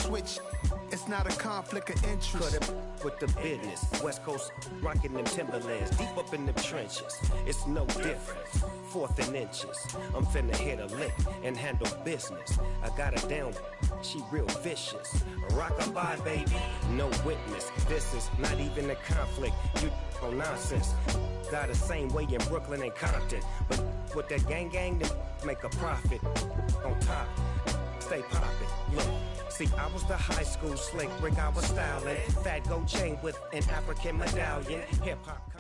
switch. It's not a conflict of interest. Cut it with the business. West Coast rocking them Timberlands, deep up in the trenches. It's no different. 4th and inches. I'm finna hit a lick and handle business. I got her down, she real vicious. Rock-a-bye, baby, no witness. This is not even a conflict. You on nonsense. Got the same way in Brooklyn and Compton, but with that gang, they make a profit. On top, stay poppin'. Look. See, I was the high school slick brick, I was styling. Fat gold chain with an African medallion. Hip-hop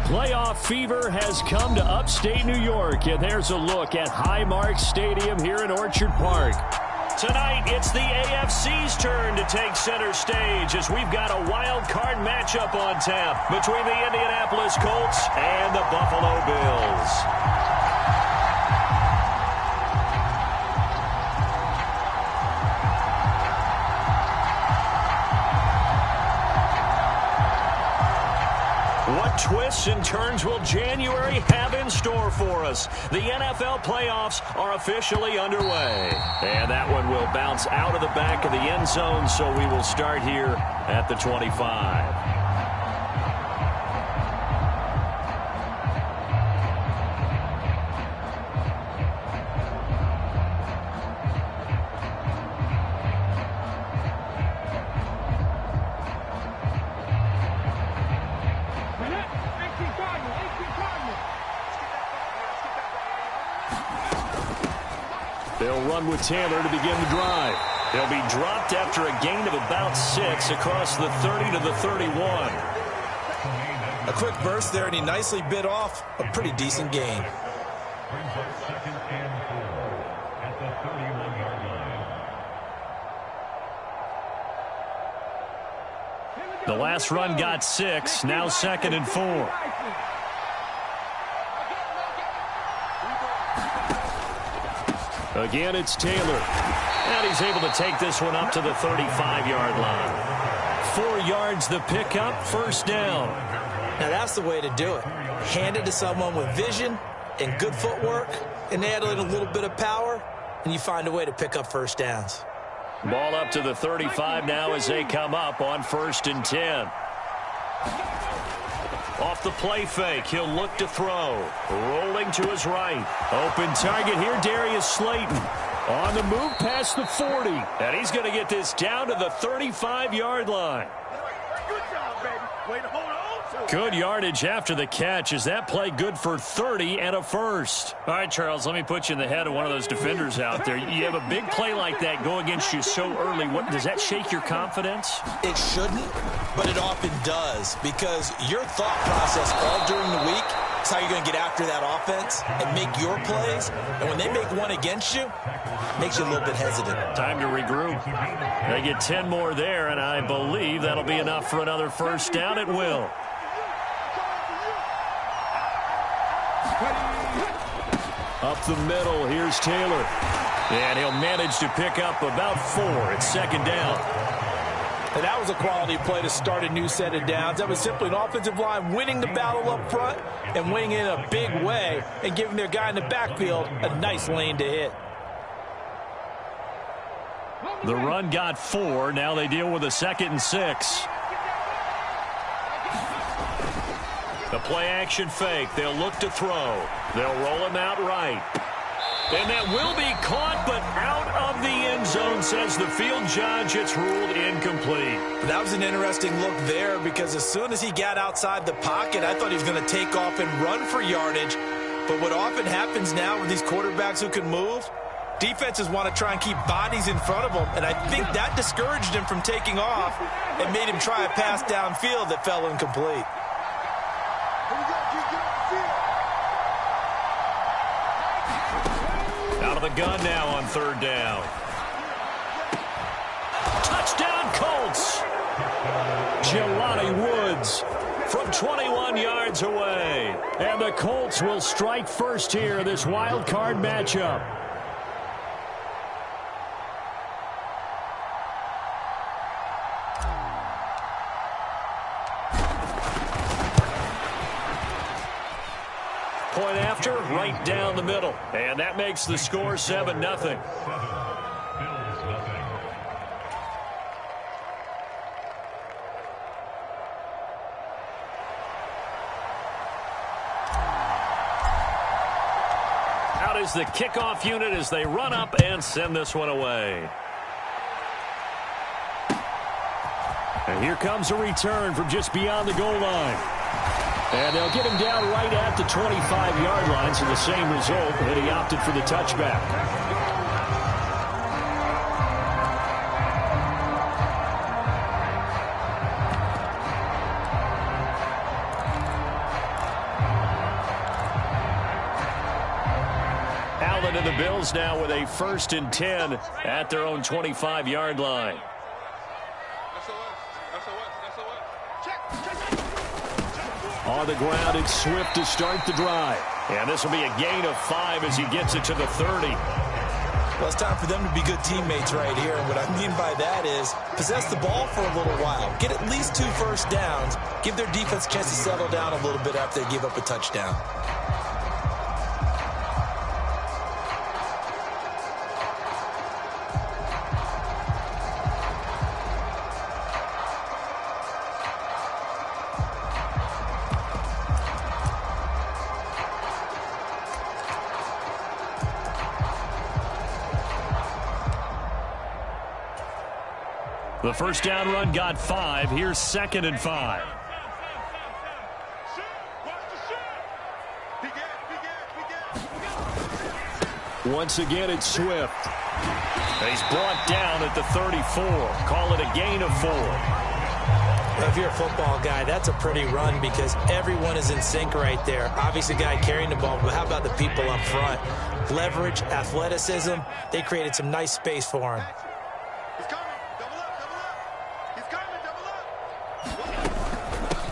Playoff fever has come to upstate New York, and there's a look at Highmark Stadium here in Orchard Park. Tonight, it's the AFC's turn to take center stage as we've got a wild card matchup on tap between the Indianapolis Colts and the Buffalo Bills. What twists and turns will January have in store for us? The NFL playoffs are officially underway. And that one will bounce out of the back of the end zone, so we will start here at the 25. They'll run with Taylor to begin the drive. They'll be dropped after a gain of about 6 across the 30 to the 31. A quick burst there, and he nicely bit off a pretty decent gain. The last run got 6, now 2nd and 4. Again, it's Taylor. And he's able to take this one up to the 35-yard line. 4 yards the pickup, first down. Now that's the way to do it. Hand it to someone with vision and good footwork, and add in a little bit of power, and you find a way to pick up first downs. Ball up to the 35 now as they come up on 1st and 10. Off the play fake, he'll look to throw. Rolling to his right. Open target here, Darius Slayton. On the move past the 40. And he's going to get this down to the 35-yard line. Good job, baby. Way to hold on to it. Good yardage after the catch. Is that play good for 30 and a first? All right, Charles, let me put you in the head of one of those defenders out there. You have a big play like that go against you so early. What does that shake your confidence? It shouldn't, but it often does, because your thought process all during the week is how you're going to get after that offense and make your plays. And when they make one against you, it makes you a little bit hesitant. Time to regroup. They get 10 more there, and I believe that'll be enough for another first down. It will. Up the middle, here's Taylor. And he'll manage to pick up about 4. It's 2nd down. And that was a quality play to start a new set of downs. That was simply an offensive line winning the battle up front and winning in a big way and giving their guy in the backfield a nice lane to hit. The run got 4. Now they deal with a 2nd and 6. The play-action fake. They'll look to throw. They'll roll him out right. And that will be caught, but out of the end zone, says the field judge. It's ruled incomplete. That was an interesting look there, because as soon as he got outside the pocket, I thought he was going to take off and run for yardage. But what often happens now with these quarterbacks who can move, defenses want to try and keep bodies in front of them, and I think that discouraged him from taking off and made him try a pass downfield that fell incomplete. Out of the gun now on 3rd down. Touchdown, Colts! Jelani Woods from 21 yards away. And the Colts will strike first here in this wild card matchup. Point after, right down the middle. And that makes the score 7-0. is the kickoff unit as they run up and send this one away. And here comes a return from just beyond the goal line. And they'll get him down right at the 25-yard line, so the same result, that he opted for the touchback. Allen and the Bills now with a 1st and 10 at their own 25-yard line. On the ground, it's Swift to start the drive. And this will be a gain of 5 as he gets it to the 30. Well, it's time for them to be good teammates right here. And what I mean by that is possess the ball for a little while. Get at least 2 first downs. Give their defense a chance to settle down a little bit after they give up a touchdown. The first down run got 5. Here's 2nd and 5. Once again, it's Swift. He's brought down at the 34. Call it a gain of 4. If you're a football guy, that's a pretty run because everyone is in sync right there. Obviously, the guy carrying the ball, but how about the people up front? Leverage, athleticism, they created some nice space for him.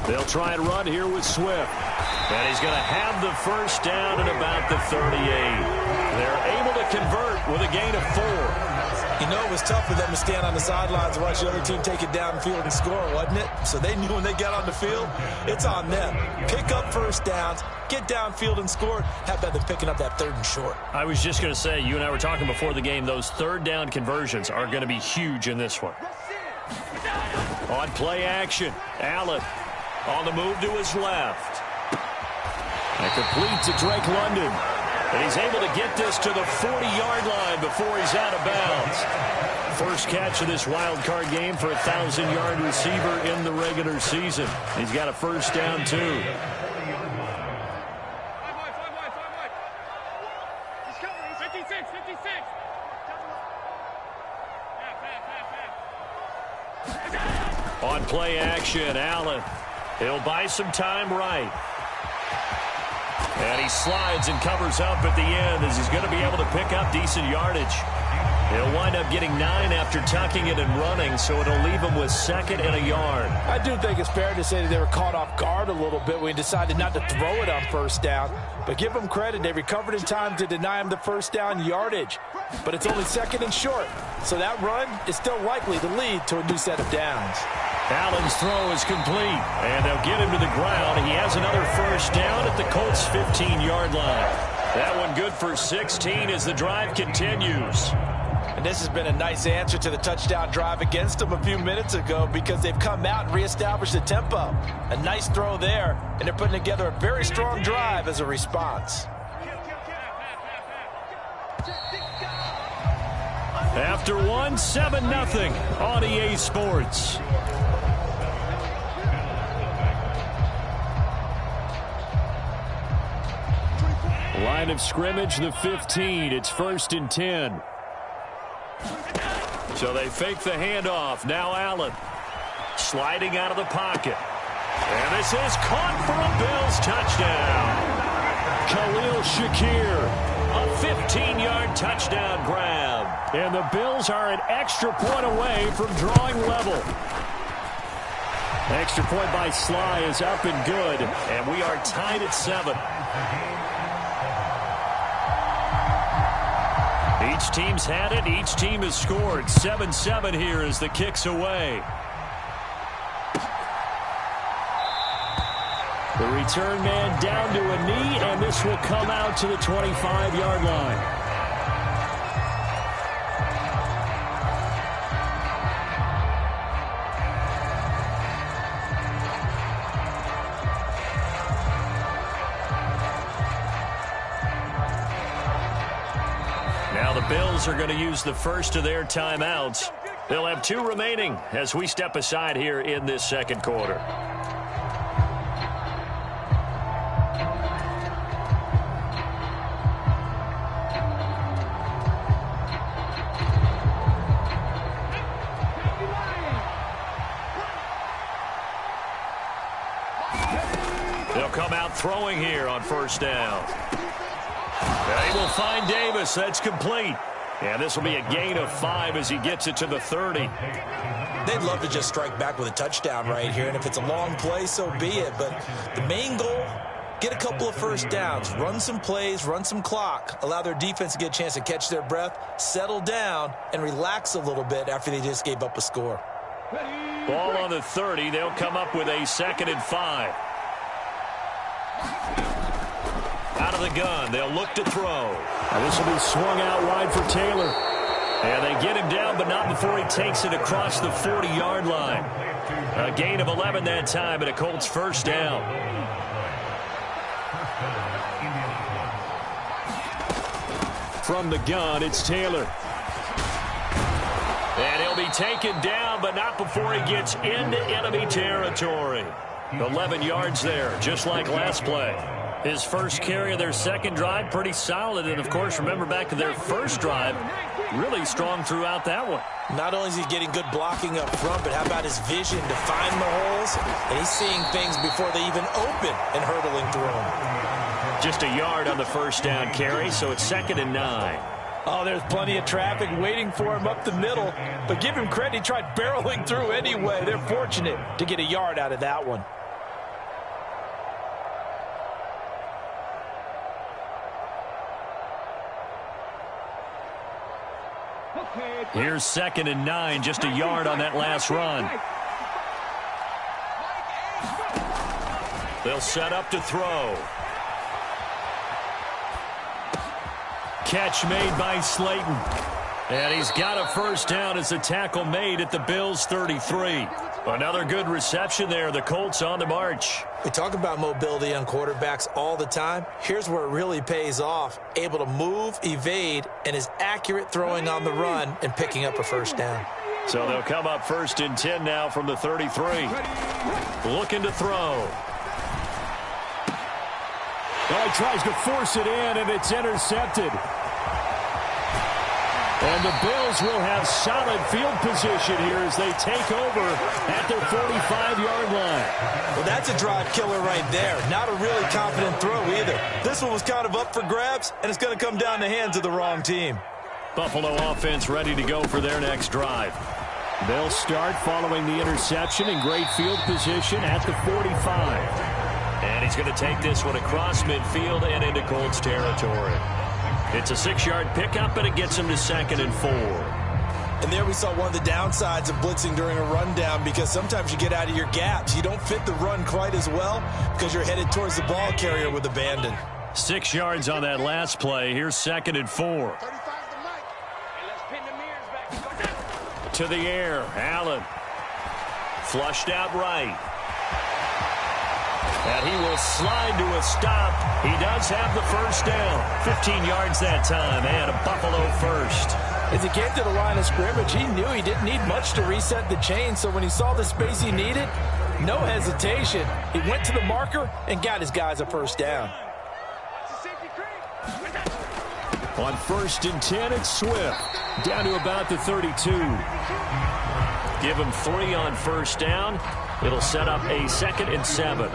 They'll try and run here with Swift. And he's going to have the first down at about the 38. They're able to convert with a gain of 4. You know, it was tough for them to stand on the sidelines and watch the other team take it downfield and score, wasn't it? So they knew when they got on the field, it's on them. Pick up first downs, get downfield and score. How about them picking up that 3rd and short? I was just going to say, you and I were talking before the game, those 3rd down conversions are going to be huge in this one. On play action, Allen. On the move to his left. And complete to Drake London. And he's able to get this to the 40-yard line before he's out of bounds. First catch of this wild card game for a 1,000-yard receiver in the regular season. He's got a first down, too. On play action, Allen. He'll buy some time right. And he slides and covers up at the end as he's going to be able to pick up decent yardage. He'll wind up getting 9 after tucking it and running, so it'll leave him with 2nd and a yard. I do think it's fair to say that they were caught off guard a little bit when he decided not to throw it on first down. But give them credit. They recovered in time to deny him the first down yardage. But it's only 2nd and short. So that run is still likely to lead to a new set of downs. Allen's throw is complete, and they'll get him to the ground. He has another first down at the Colts' 15-yard line. That one good for 16 as the drive continues. And this has been a nice answer to the touchdown drive against them a few minutes ago because they've come out and reestablished the tempo. A nice throw there, and they're putting together a very strong drive as a response. After 1, 7-0 on EA Sports. Line of scrimmage, the 15. It's 1st and 10. So they fake the handoff. Now Allen sliding out of the pocket. And this is caught for a Bills touchdown. Khalil Shakir, a 15-yard touchdown grab. And the Bills are an extra point away from drawing level. Extra point by Sly is up and good. And we are tied at 7. Each team's had it. Each team has scored. 7-7 here as the kick's away. The return man down to a knee, and this will come out to the 25-yard line. Bills are going to use the first of their timeouts. They'll have 2 remaining as we step aside here in this second quarter. They'll come out throwing here on first down. They will find Davis. That's complete. And this will be a gain of 5 as he gets it to the 30. They'd love to just strike back with a touchdown right here, and if it's a long play, so be it. But the main goal, get a couple of first downs, run some plays, run some clock, allow their defense to get a chance to catch their breath, settle down, and relax a little bit after they just gave up a score. Ball on the 30. They'll come up with a 2nd and 5. Out of the gun, they'll look to throw. And this will be swung out wide for Taylor. And they get him down, but not before he takes it across the 40-yard line. A gain of 11 that time, and a Colts first down. From the gun, it's Taylor. And he'll be taken down, but not before he gets into enemy territory. 11 yards there, just like last play. His first carry of their second drive, pretty solid. And, of course, remember back to their first drive, really strong throughout that one. Not only is he getting good blocking up front, but how about his vision to find the holes? And he's seeing things before they even open and hurdling through them. Just a yard on the first down carry, so it's 2nd and 9. Oh, there's plenty of traffic waiting for him up the middle. But give him credit, he tried barreling through anyway. They're fortunate to get a yard out of that one. Here's 2nd and 9, just a yard on that last run. They'll set up to throw. Catch made by Slayton. And he's got a first down as the tackle made at the Bills' 33. Another good reception there. The Colts on the march. We talk about mobility on quarterbacks all the time. Here's where it really pays off. Able to move, evade, and is accurate throwing on the run and picking up a first down. So they'll come up 1st and 10 now from the 33. Looking to throw. Well, he tries to force it in, and it's intercepted. And the Bills will have solid field position here as they take over at their 45-yard line. Well, that's a drive killer right there. Not a really confident throw either. This one was kind of up for grabs, and it's going to come down the hands of the wrong team. Buffalo offense ready to go for their next drive. They'll start following the interception in great field position at the 45. And he's going to take this one across midfield and into Colts territory. It's a 6-yard pickup, and it gets him to 2nd and 4. And there we saw one of the downsides of blitzing during a rundown, because sometimes you get out of your gaps. You don't fit the run quite as well because you're headed towards the ball carrier with abandon. 6 yards on that last play. Here's 2nd and 4. To the air, Allen. Flushed out right. And he will slide to a stop. He does have the first down. 15 yards that time, and a Buffalo first. As he came to the line of scrimmage, he knew he didn't need much to reset the chain, so when he saw the space he needed, no hesitation. He went to the marker and got his guys a first down. On 1st and 10, it's Swift. Down to about the 32. Give him 3 on first down. It'll set up a 2nd and 7.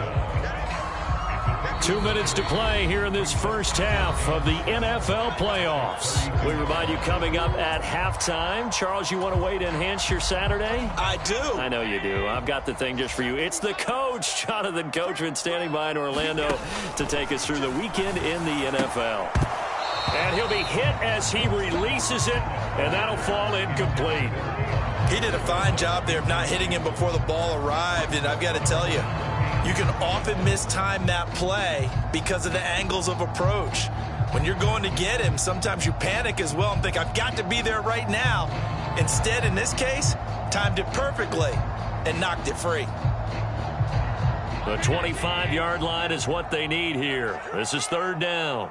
2 minutes to play here in this first half of the NFL playoffs. We remind you, coming up at halftime. Charles, you want a way to enhance your Saturday? I do. I know you do. I've got the thing just for you. It's the coach, Jonathan Coachman, standing by in Orlando to take us through the weekend in the NFL. And he'll be hit as he releases it, and that'll fall incomplete. He did a fine job there of not hitting him before the ball arrived, and I've got to tell you, you can often mistime that play because of the angles of approach. When you're going to get him, sometimes you panic as well and think, I've got to be there right now. Instead, in this case, timed it perfectly and knocked it free. The 25-yard line is what they need here. This is 3rd down.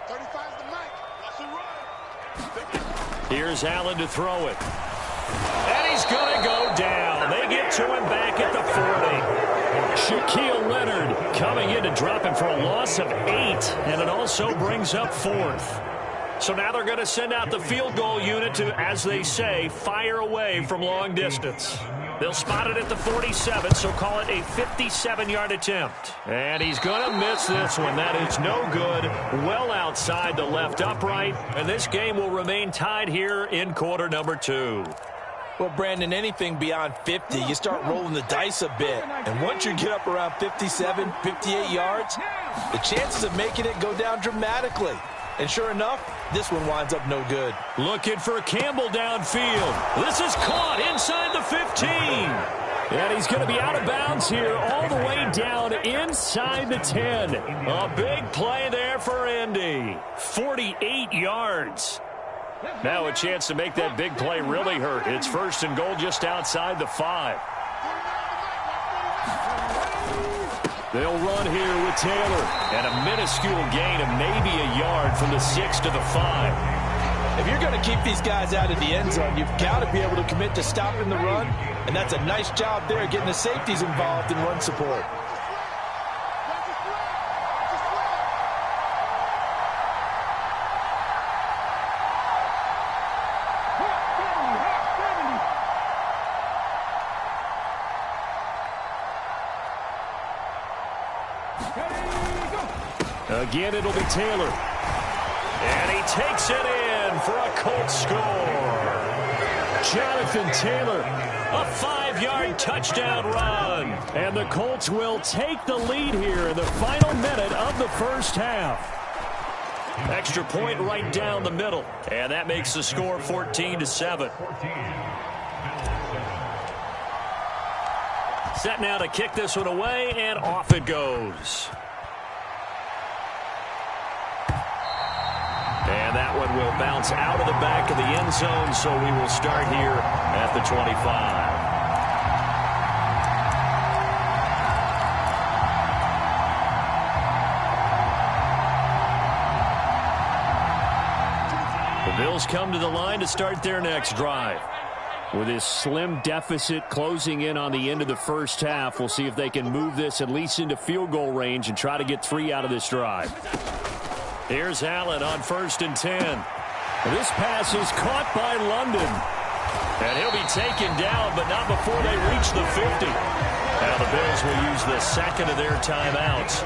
35's the mic. That's a run. Here's Allen to throw it. And he's going to go down. They get to him back at the 40. Shaquille Leonard coming in to drop him for a loss of 8. And it also brings up 4th. So now they're going to send out the field goal unit to, as they say, fire away from long distance. They'll spot it at the 47, so call it a 57-yard attempt. And he's going to miss this one. That is no good. Well outside the left upright. And this game will remain tied here in quarter number 2. Well, Brandon, anything beyond 50, you start rolling the dice a bit. And once you get up around 57, 58 yards, the chances of making it go down dramatically. And sure enough, this one winds up no good. Looking for Campbell downfield. This is caught inside the 15. And he's going to be out of bounds here all the way down inside the 10. A big play there for Indy. 48 yards. Now a chance to make that big play really hurt. It's 1st and goal just outside the 5. They'll run here with Taylor. And a minuscule gain of maybe a yard from the 6 to the 5. If you're going to keep these guys out of the end zone, you've got to be able to commit to stopping the run. And that's a nice job there, getting the safeties involved in run support. Again, it'll be Taylor. And he takes it in for a Colts score. Jonathan Taylor, a 5-yard touchdown run. And the Colts will take the lead here in the final minute of the first half. Extra point right down the middle. And that makes the score 14-7. Set now to kick this one away, and off it goes. And that one will bounce out of the back of the end zone, so we will start here at the 25. The Bills come to the line to start their next drive. With this slim deficit closing in on the end of the first half, we'll see if they can move this at least into field goal range and try to get 3 out of this drive. Here's Allen on 1st and 10. This pass is caught by London. And he'll be taken down, but not before they reach the 50. Now the Bills will use the second of their timeouts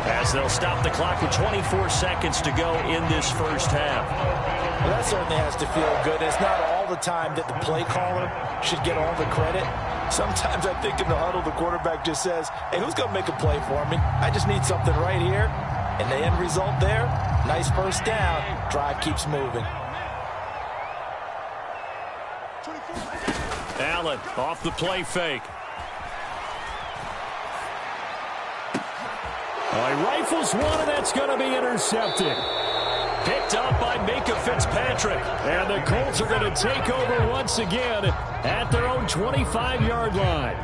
as they'll stop the clock with 24 seconds to go in this first half. Well, that certainly has to feel good. It's not all the time that the play caller should get all the credit. Sometimes I think in the huddle, the quarterback just says, hey, who's going to make a play for me? I just need something right here. And the end result there, nice first down. Drive keeps moving. Allen off the play fake. He rifles one, and that's going to be intercepted. Picked up by Minka Fitzpatrick. And the Colts are going to take over once again at their own 25-yard line.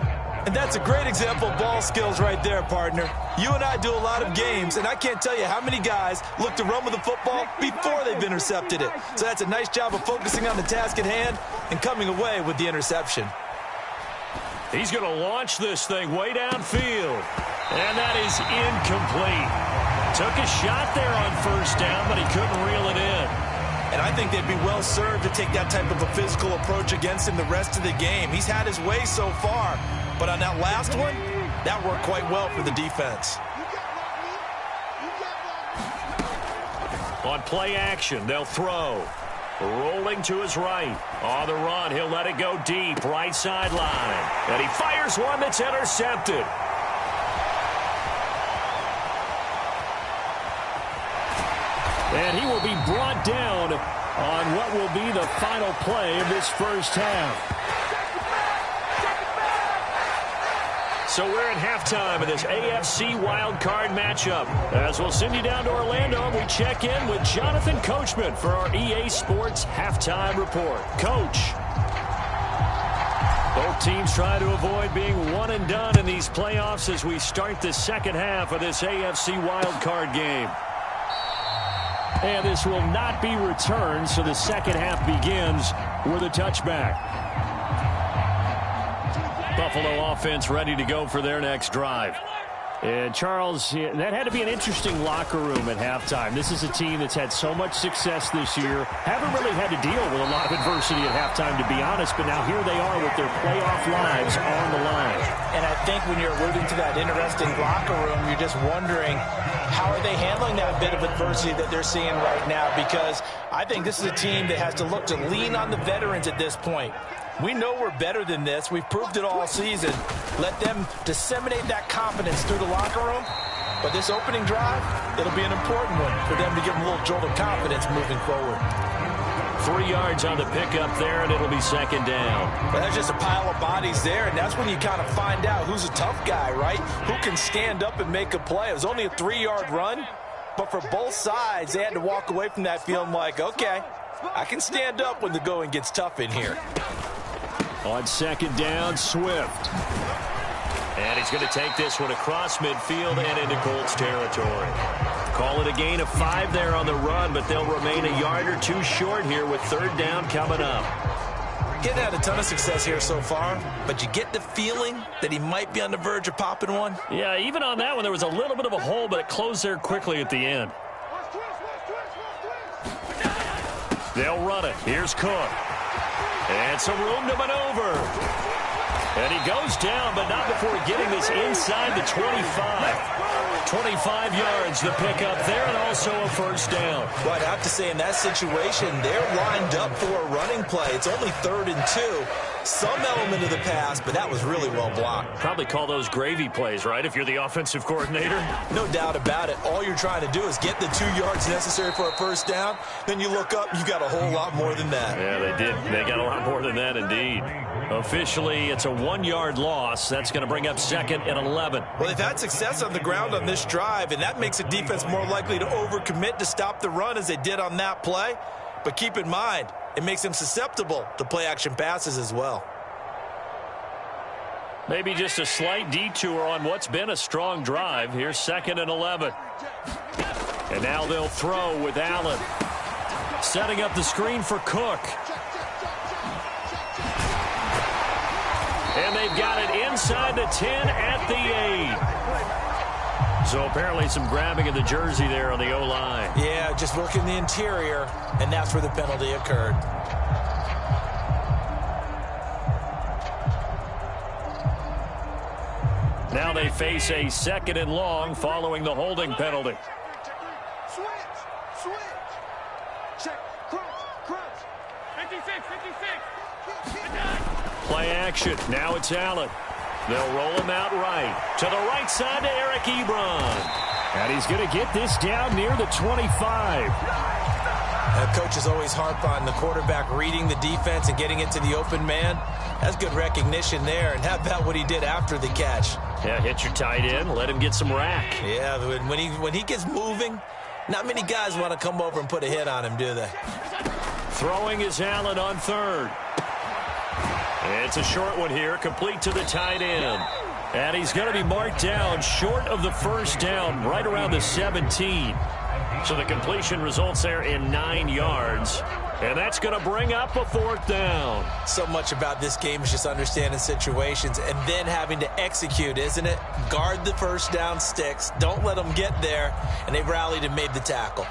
And that's a great example of ball skills right there, partner. You and I do a lot of games, and I can't tell you how many guys look to run with the football before they've intercepted it. So that's a nice job of focusing on the task at hand and coming away with the interception. He's going to launch this thing way downfield. And that is incomplete. Took a shot there on 1st down, but he couldn't reel it in. And I think they'd be well served to take that type of a physical approach against him the rest of the game. He's had his way so far. But on that last one, that worked quite well for the defense. On play action, they'll throw. Rolling to his right. On the run, he'll let it go deep, right sideline. And he fires one that's intercepted. And he will be brought down on what will be the final play of this first half. So we're at halftime of this AFC wildcard matchup. As we'll send you down to Orlando, and we check in with Jonathan Coachman for our EA Sports Halftime Report. Coach. Both teams try to avoid being one and done in these playoffs as we start the second half of this AFC wildcard game. And this will not be returned, so the second half begins with a touchback. Buffalo offense ready to go for their next drive. And Charles, that had to be an interesting locker room at halftime. This is a team that's had so much success this year. Haven't really had to deal with a lot of adversity at halftime, to be honest, but now here they are with their playoff lives on the line. And I think when you're alluding to that interesting locker room, you're just wondering, how are they handling that bit of adversity that they're seeing right now? Because I think this is a team that has to look to lean on the veterans at this point. We know we're better than this. We've proved it all season. Let them disseminate that confidence through the locker room. But this opening drive, it'll be an important one for them to give them a little jolt of confidence moving forward. 3 yards on the pickup there, and it'll be second down. Well, that's just a pile of bodies there, and that's when you kind of find out who's a tough guy, right? Who can stand up and make a play. It was only a 3-yard run, but for both sides, they had to walk away from that feeling like, okay, I can stand up when the going gets tough in here. On second down, Swift. And he's going to take this one across midfield and into Colts territory. Call it a gain of 5 there on the run, but they'll remain a yard or 2 short here with third down coming up. Getting had a ton of success here so far, but you get the feeling that he might be on the verge of popping one. Yeah, even on that one, there was a little bit of a hole, but it closed there quickly at the end. They'll run it. Here's Cook. And some room to maneuver. And he goes down, but not before getting this inside the 25. 25 yards, the pickup there, and also a first down. Well, I'd have to say in that situation, they're lined up for a running play. It's only 3rd and 2. Some element of the pass, but that was really well blocked. Probably call those gravy plays, right, if you're the offensive coordinator? No doubt about it. All you're trying to do is get the 2 yards necessary for a first down. Then you look up, you got a whole lot more than that. Yeah, they did. They got a lot more than that, indeed. Officially, it's a 1-yard loss. That's going to bring up 2nd and 11. Well, they've had success on the ground on this drive, and that makes a defense more likely to overcommit to stop the run as they did on that play. But keep in mind, it makes them susceptible to play-action passes as well. Maybe just a slight detour on what's been a strong drive. Here's 2nd and 11. And now they'll throw with Allen. Setting up the screen for Cook. And they've got it inside the 10 at the 8. So apparently some grabbing of the jersey there on the O-line. Yeah, just working the interior, and that's where the penalty occurred. Now they face a 2nd and long following the holding penalty. Switch. Check. Crunch. 56. Play action. Now it's Allen. They'll roll him out right. To the right side to Eric Ebron. And he's going to get this down near the 25. Coaches always harp on the quarterback reading the defense and getting it to the open man. That's good recognition there. And how about what he did after the catch? Yeah, hit your tight end. Let him get some rack. Yeah, when he gets moving, not many guys want to come over and put a hit on him, do they? Throwing is Allen on 3rd. It's a short one here, complete to the tight end. And he's going to be marked down short of the first down, right around the 17. So the completion results there in 9 yards. And that's going to bring up a 4th down. So much about this game is just understanding situations and then having to execute, isn't it? Guard the first down sticks. Don't let them get there. And they rallied and made the tackle.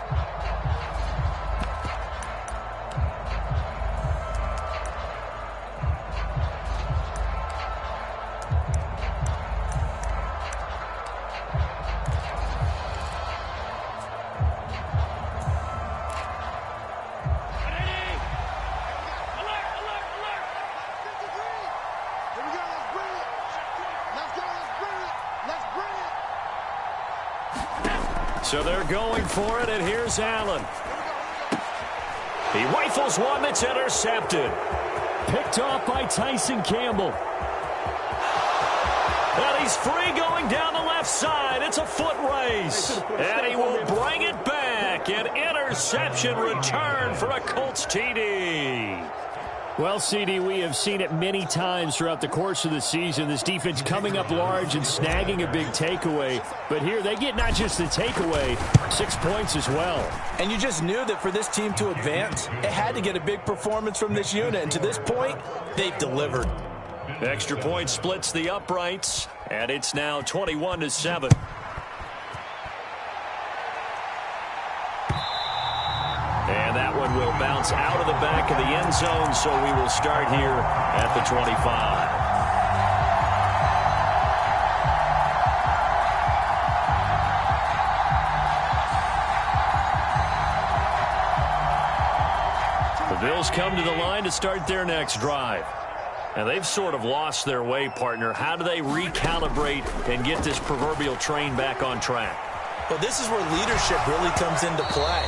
So they're going for it, and here's Allen. He rifles one that's intercepted. Picked off by Tyson Campbell. And he's free going down the left side. It's a foot race. And he will bring it back. An interception return for a Colts TD. Well, CD, we have seen it many times throughout the course of the season. This defense coming up large and snagging a big takeaway. But here they get not just the takeaway, 6 points as well. And you just knew that for this team to advance, it had to get a big performance from this unit. And to this point, they've delivered. Extra point splits the uprights, and it's now 21-7. And that one will bounce out of the back of the end zone, so we will start here at the 25. The Bills come to the line to start their next drive. And they've sort of lost their way, partner. How do they recalibrate and get this proverbial train back on track? Well, this is where leadership really comes into play.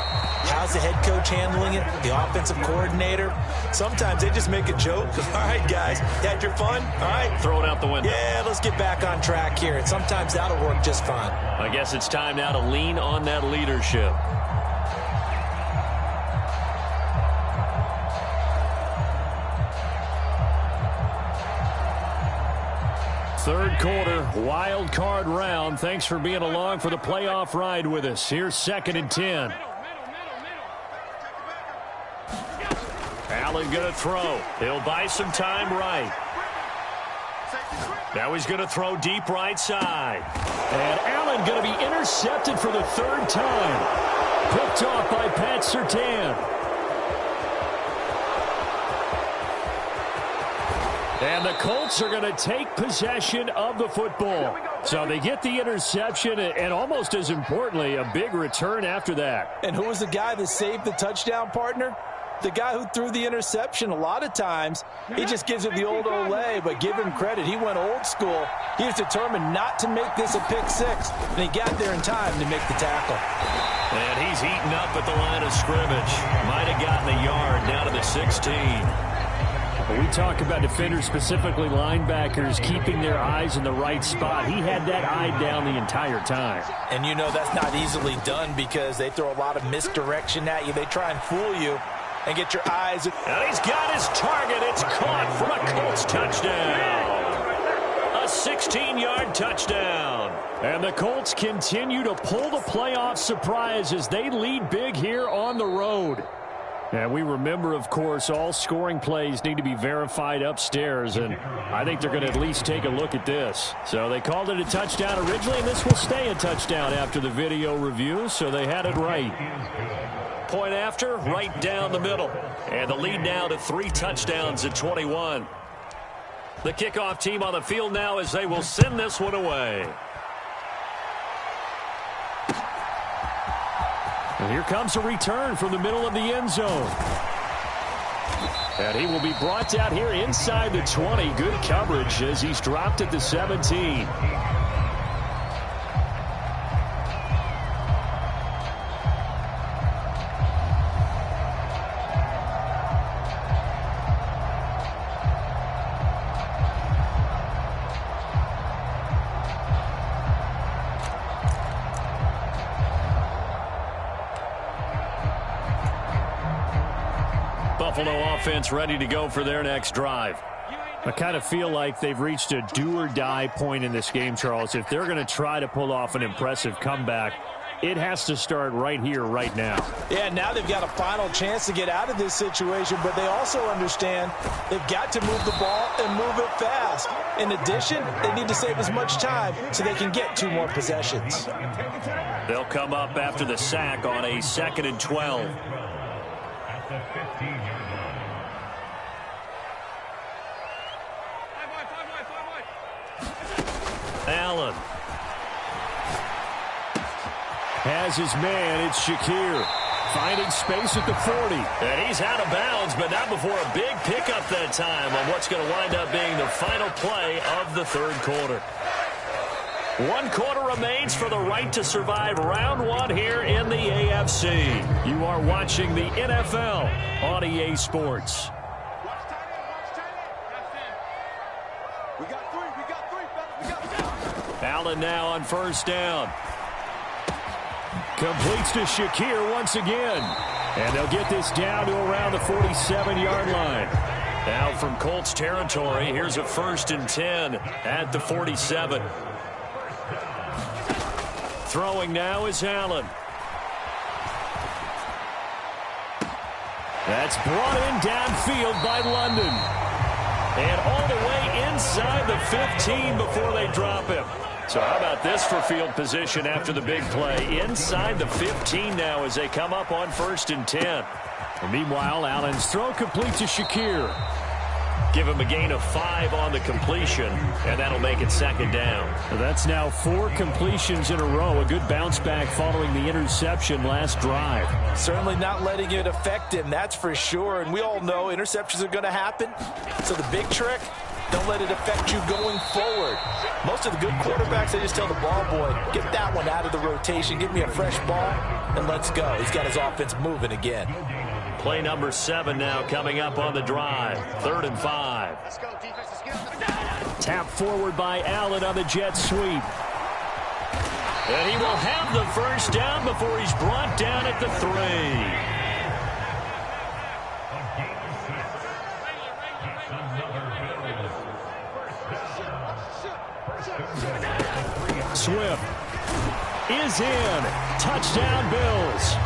How's the head coach handling it? The offensive coordinator? Sometimes they just make a joke. All right, guys, had your fun? All right. Throw it out the window. Yeah, let's get back on track here. And sometimes that'll work just fine. I guess it's time now to lean on that leadership. Third quarter, wild card round. Thanks for being along for the playoff ride with us. Here's 2nd and 10. Allen going to throw. He'll buy some time right. Now he's going to throw deep right side. And Allen going to be intercepted for the 3rd time. Picked off by Pat Surtain. And the Colts are going to take possession of the football. So they get the interception and almost as importantly, a big return after that. And who was the guy that saved the touchdown, partner? The guy who threw the interception. A lot of times, he just gives it the old Olay, but give him credit. He went old school. He was determined not to make this a pick six, and he got there in time to make the tackle. And he's eaten up at the line of scrimmage. Might have gotten a yard down to the 16. We talk about defenders, specifically linebackers, keeping their eyes in the right spot. He had that eye down the entire time. And you know that's not easily done because they throw a lot of misdirection at you. They try and fool you and get your eyes. And he's got his target. It's caught for a Colts touchdown. A 16-yard touchdown. And the Colts continue to pull the playoff surprise as they lead big here on the road. And we remember, of course, all scoring plays need to be verified upstairs, and I think they're going to at least take a look at this. So they called it a touchdown originally, and this will stay a touchdown after the video review, so they had it right. Point after, right down the middle. And the lead now to 3 touchdowns at 21. The kickoff team on the field now as they will send this one away. And here comes a return from the middle of the end zone. And he will be brought down here inside the 20. Good coverage as he's dropped at the 17. Buffalo offense ready to go for their next drive. I kind of feel like they've reached a do-or-die point in this game, Charles. If they're going to try to pull off an impressive comeback, it has to start right here, right now. Yeah, now they've got a final chance to get out of this situation, but they also understand they've got to move the ball and move it fast. In addition, they need to save as much time so they can get 2 more possessions. They'll come up after the sack on a 2nd and 12. Allen has his man. It's Shakir finding space at the 40. And he's out of bounds, but not before a big pickup that time on what's going to wind up being the final play of the 3rd quarter. 1 quarter remains for the right to survive round 1 here in the AFC. You are watching the NFL on EA Sports. Allen now on 1st down. Completes to Shakir once again. And they'll get this down to around the 47-yard line. Now from Colts territory, here's a 1st and 10 at the 47. Throwing now is Allen. That's brought in downfield by London. And all the way inside the 15 before they drop him. So how about this for field position after the big play? Inside the 15 now as they come up on 1st and 10. And meanwhile, Allen's throw complete to Shakir. Give him a gain of 5 on the completion, and that'll make it 2nd down. That's now 4 completions in a row. A good bounce back following the interception last drive. Certainly not letting it affect him, that's for sure. And we all know interceptions are going to happen. So the big trick, don't let it affect you going forward. Most of the good quarterbacks, they just tell the ball boy, get that one out of the rotation, give me a fresh ball, and let's go. He's got his offense moving again. Play number 7 now coming up on the drive. 3rd and 5. Let's go, defense. Let's get him. Tap forward by Allen on the jet sweep. And he will have the 1st down before he's brought down at the 3. Swift is in. Touchdown, Bills.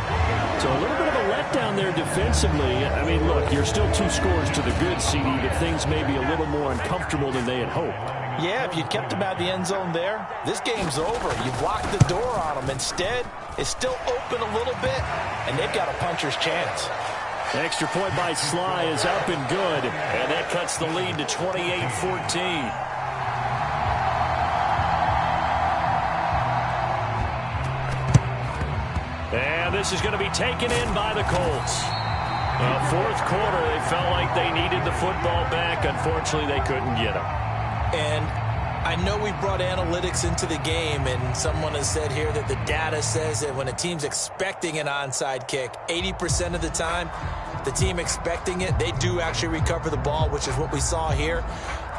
So a little bit of a letdown there defensively. I mean, look, you're still 2 scores to the good, CD, but things may be a little more uncomfortable than they had hoped. Yeah, if you'd kept them out of the end zone there, this game's over. You blocked the door on them. Instead, it's still open a little bit, and they've got a puncher's chance. Extra point by Sly is up and good. And that cuts the lead to 28-14. And this is going to be taken in by the Colts. 4th quarter, they felt like they needed the football back. Unfortunately, they couldn't get them. And I know we brought analytics into the game, and someone has said here that the data says that when a team's expecting an onside kick, 80% of the time, the team expecting it, they do actually recover the ball, which is what we saw here.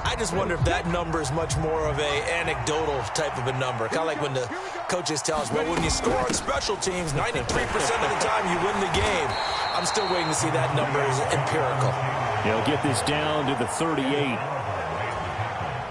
I just wonder if that number is much more of a anecdotal type of a number. Kind of like when the coaches tell us, well, when you score on special teams, 93% of the time you win the game. I'm still waiting to see that number is empirical. He'll get this down to the 38.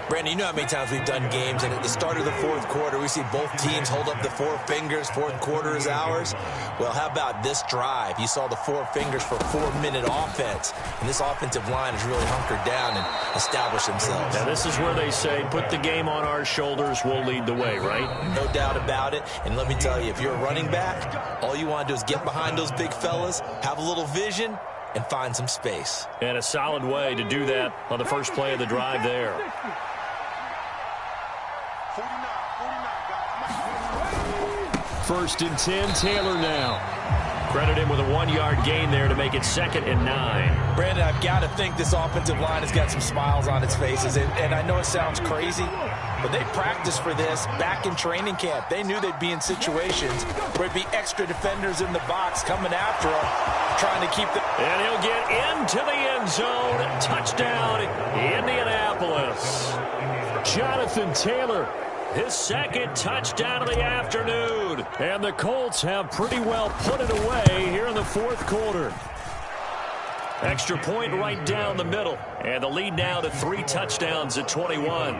Brandon, you know how many times we've done games, and at the start of the 4th quarter, we see both teams hold up the 4 fingers, 4th quarter is ours. Well, how about this drive? You saw the 4 fingers for 4-minute offense, and this offensive line has really hunkered down and established themselves. Now, this is where they say, put the game on our shoulders, we'll lead the way, right? No doubt about it, and let me tell you, if you're a running back, all you want to do is get behind those big fellas, have a little vision, and find some space. And a solid way to do that on the first play of the drive there. 1st and 10, Taylor now. Credit him with a 1-yard gain there to make it 2nd and 9. Brandon, I've got to think this offensive line has got some smiles on its faces, and I know it sounds crazy, but they practiced for this back in training camp. They knew they'd be in situations where there'd be extra defenders in the box coming after them, trying to keep them. And he'll get into the end zone. Touchdown, Indianapolis. Jonathan Taylor, his 2nd touchdown of the afternoon. And the Colts have pretty well put it away here in the 4th quarter. Extra point right down the middle. And the lead now to 3 touchdowns at 21.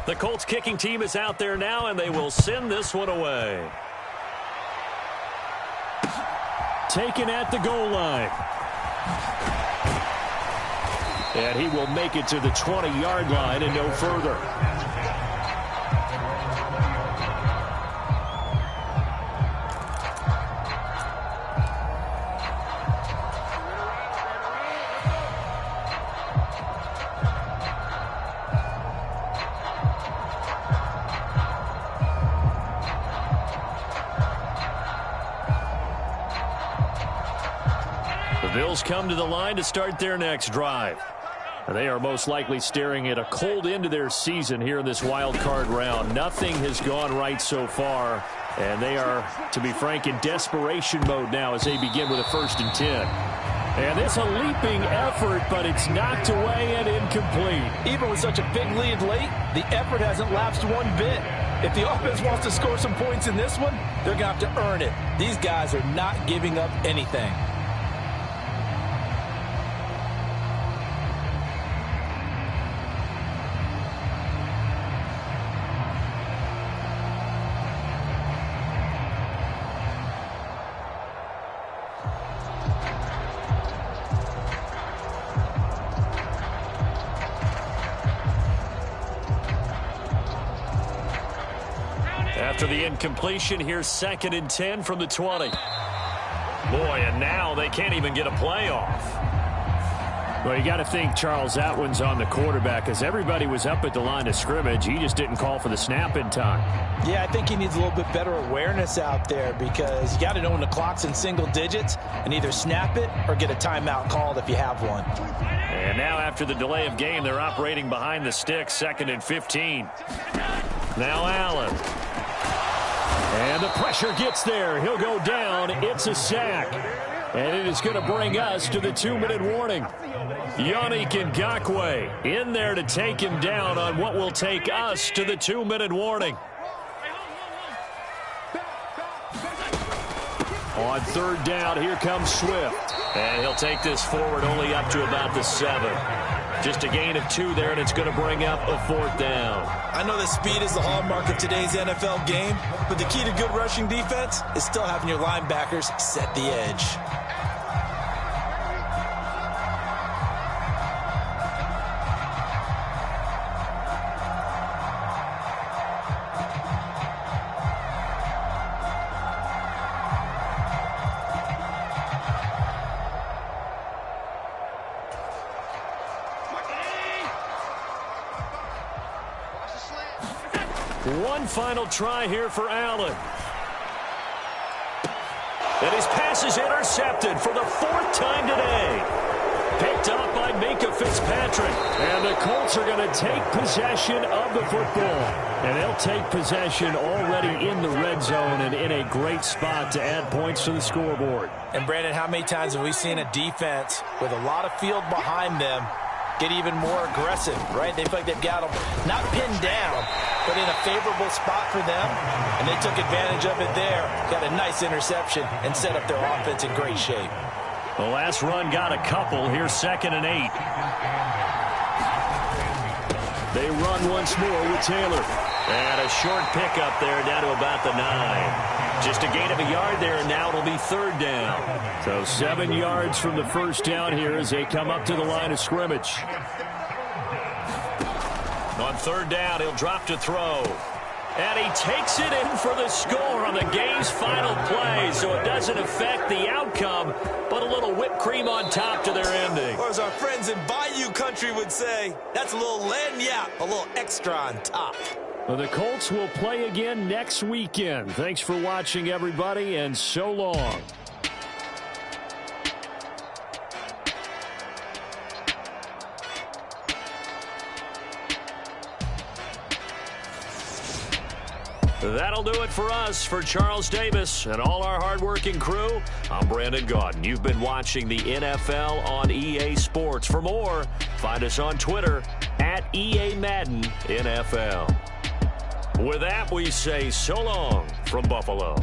The Colts kicking team is out there now, and they will send this one away. Taken at the goal line. And he will make it to the 20-yard line and no further. The Bills come to the line to start their next drive. They are most likely staring at a cold end to their season here in this wild card round. Nothing has gone right so far, and they are, to be frank, in desperation mode now as they begin with a 1st and 10. And it's a leaping effort, but it's knocked away and incomplete. Even with such a big lead late, the effort hasn't lapsed one bit. If the offense wants to score some points in this one, they're going to have to earn it. These guys are not giving up anything. After the incompletion, here's 2nd and 10 from the 20. Boy, and now they can't even get a play off. Well, you got to think, Charles, that one's on the quarterback, as everybody was up at the line of scrimmage. He just didn't call for the snap in time. Yeah, I think he needs a little bit better awareness out there, because you got to know when the clock's in single digits and either snap it or get a timeout called if you have one. And now after the delay of game, they're operating behind the sticks, 2nd and 15. Now Allen. And the pressure gets there. He'll go down. It's a sack. And it is going to bring us to the 2-minute warning. Yannick Ngakoue in there to take him down on what will take us to the 2-minute warning. On 3rd down, here comes Swift. And he'll take this forward only up to about the 7. Just a gain of 2 there, and it's going to bring up a 4th down. I know that speed is the hallmark of today's NFL game, but the key to good rushing defense is still having your linebackers set the edge. One final try here for Allen. And his pass is intercepted for the 4th time today. Picked up by Minkah Fitzpatrick. And the Colts are going to take possession of the football. And they'll take possession already in the red zone and in a great spot to add points to the scoreboard. And, Brandon, how many times have we seen a defense with a lot of field behind them get even more aggressive, right? They feel like they've got them not pinned down, but in a favorable spot for them, and they took advantage of it there, got a nice interception, and set up their offense in great shape. The last run got a couple. Here's 2nd and 8. They run once more with Taylor. And a short pickup there down to about the 9. Just a gain of a yard there, and now it'll be 3rd down. So 7 yards from the 1st down here as they come up to the line of scrimmage. On 3rd down, he'll drop to throw. And he takes it in for the score on the game's final play, so it doesn't affect the outcome, but a little whipped cream on top to their ending. Or as our friends in Bayou Country would say, that's a little lagniappe, a little extra on top. Well, the Colts will play again next weekend. Thanks for watching, everybody, and so long. That'll do it for us. For Charles Davis and all our hardworking crew, I'm Brandon Gaudin. You've been watching the NFL on EA Sports. For more, find us on Twitter at EA Madden NFL. With that, we say so long from Buffalo.